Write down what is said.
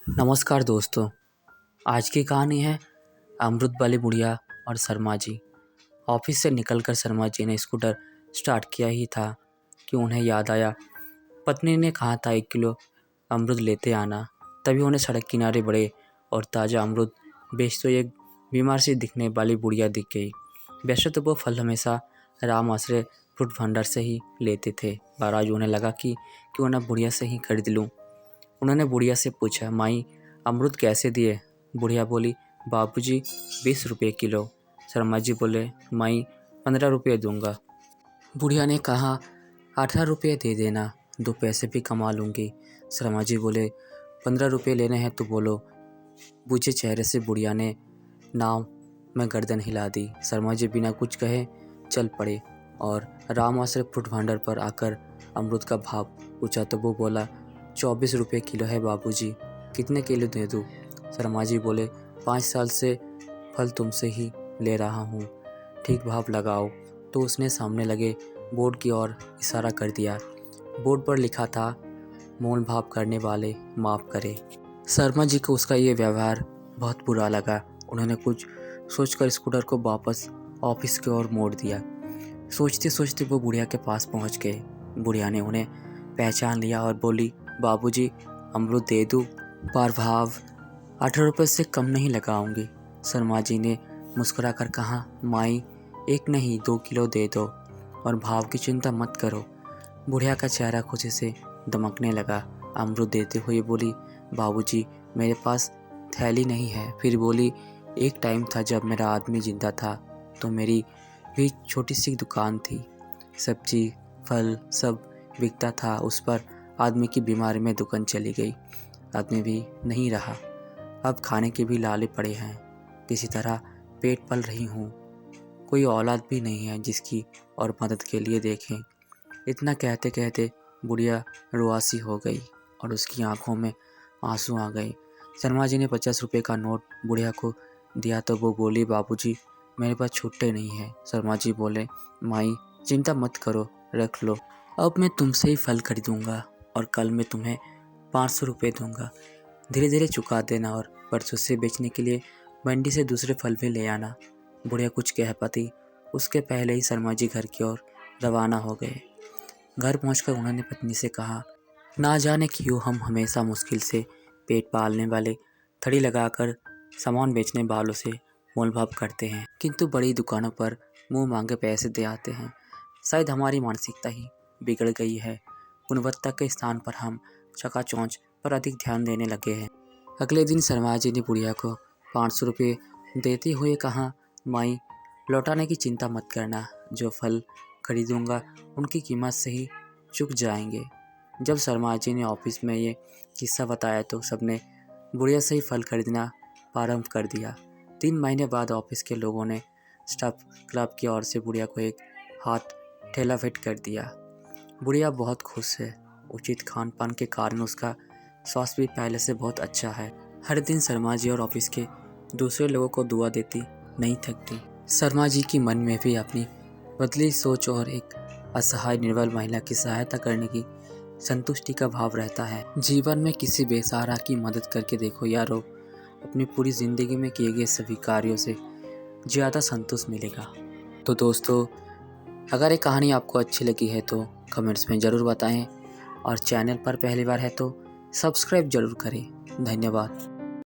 नमस्कार दोस्तों। आज की कहानी है अमृत वाली बुढ़िया और शर्मा जी। ऑफिस से निकलकर शर्मा जी ने स्कूटर स्टार्ट किया ही था कि उन्हें याद आया, पत्नी ने कहा था 1 किलो अमरूद लेते आना। तभी उन्हें सड़क किनारे बड़े और ताज़ा अमरूद बेचते एक बीमार सी दिखने वाली बुढ़िया दिख गई। वैसे तो वो फल हमेशा राम आश्रय फ्रूट भंडार से ही लेते थे, पर आज उन्हें लगा कि क्यों ना बुढ़िया से ही खरीद लूँ। उन्होंने बुढ़िया से पूछा, माई अमरूद कैसे दिए? बुढ़िया बोली, बाबूजी 20 रुपये किलो। शर्मा जी बोले, माई 15 रुपये दूंगा। बुढ़िया ने कहा, 18 रुपये दे देना, 2 पैसे भी कमा लूँगी। शर्मा जी बोले, 15 रुपये लेने हैं तो बोलो। बूझे चेहरे से बुढ़िया ने नाव में गर्दन हिला दी। शर्मा जी बिना कुछ कहे चल पड़े और राम आश्रय फ्रूट भंडार पर आकर अमरूद का भाव पूछा तो वो बोला, 24 रुपये किलो है बाबूजी, कितने किलो दे दूँ? शर्मा जी बोले, 5 साल से फल तुमसे ही ले रहा हूँ, ठीक भाव लगाओ। तो उसने सामने लगे बोर्ड की ओर इशारा कर दिया। बोर्ड पर लिखा था, मोल भाव करने वाले माफ़ करें। शर्मा जी को उसका ये व्यवहार बहुत बुरा लगा। उन्होंने कुछ सोचकर स्कूटर को वापस ऑफिस की ओर मोड़ दिया। सोचते सोचते वो बुढ़िया के पास पहुंच गए। बुढ़िया ने उन्हें पहचान लिया और बोली, बाबूजी अमरूद दे दूँ, पर भाव 18 रुपये से कम नहीं लगाऊंगी। शर्मा जी ने मुस्कुराकर कहा, माई 1 नहीं 2 किलो दे दो और भाव की चिंता मत करो। बुढ़िया का चेहरा खुशी से दमकने लगा। अमरूद देते हुए बोली, बाबूजी मेरे पास थैली नहीं है। फिर बोली, एक टाइम था जब मेरा आदमी जिंदा था तो मेरी भी छोटी सी दुकान थी, सब्जी फल सब बिकता था। उस पर आदमी की बीमारी में दुकान चली गई, आदमी भी नहीं रहा, अब खाने के भी लाले पड़े हैं, किसी तरह पेट पल रही हूँ, कोई औलाद भी नहीं है जिसकी और मदद के लिए देखें। इतना कहते कहते बुढ़िया रुआसी हो गई और उसकी आंखों में आंसू आ गए। शर्मा जी ने 50 रुपये का नोट बुढ़िया को दिया तो वो बोली, बाबूजी मेरे पास छुट्टे नहीं है। शर्मा जी बोले, माई चिंता मत करो, रख लो, अब मैं तुमसे ही फल खरीदूंगा और कल मैं तुम्हें 500 रुपये दूंगा, धीरे धीरे चुका देना और परसों से बेचने के लिए मंडी से दूसरे फल भी ले आना। बुढ़िया कुछ कह पाती उसके पहले ही शर्मा जी घर की ओर रवाना हो गए। घर पहुंचकर उन्होंने पत्नी से कहा, ना जाने क्यों हम हमेशा मुश्किल से पेट पालने वाले थड़ी लगाकर सामान बेचने वालों से मोलभाव करते हैं, किंतु बड़ी दुकानों पर मुंह मांगे पैसे दे आते हैं। शायद हमारी मानसिकता ही बिगड़ गई है। गुणवत्ता के स्थान पर हम चकाचौंध पर अधिक ध्यान देने लगे हैं। अगले दिन शर्मा जी ने बुढ़िया को 500 रुपये देते हुए कहा, माई लौटाने की चिंता मत करना, जो फल खरीदूंगा उनकी कीमत से ही चुक जाएंगे। जब शर्मा जी ने ऑफिस में ये किस्सा बताया तो सबने बुढ़िया से ही फल खरीदना प्रारंभ कर दिया। 3 महीने बाद ऑफिस के लोगों ने स्टाफ क्लब की ओर से बुढ़िया को एक हाथ ठेला भेंट कर दिया। बुढ़िया बहुत खुश है। उचित खान पान के कारण उसका स्वास्थ्य भी पहले से बहुत अच्छा है। हर दिन शर्मा जी और ऑफिस के दूसरे लोगों को दुआ देती नहीं थकती। शर्मा जी की मन में भी अपनी बदली सोच और एक असहाय निर्बल महिला की सहायता करने की संतुष्टि का भाव रहता है। जीवन में किसी बेसहारा की मदद करके देखो यारो, अपनी पूरी ज़िंदगी में किए गए सभी कार्यों से ज़्यादा संतोष मिलेगा। तो दोस्तों, अगर ये कहानी आपको अच्छी लगी है तो कमेंट्स में ज़रूर बताएं और चैनल पर पहली बार है तो सब्सक्राइब ज़रूर करें। धन्यवाद।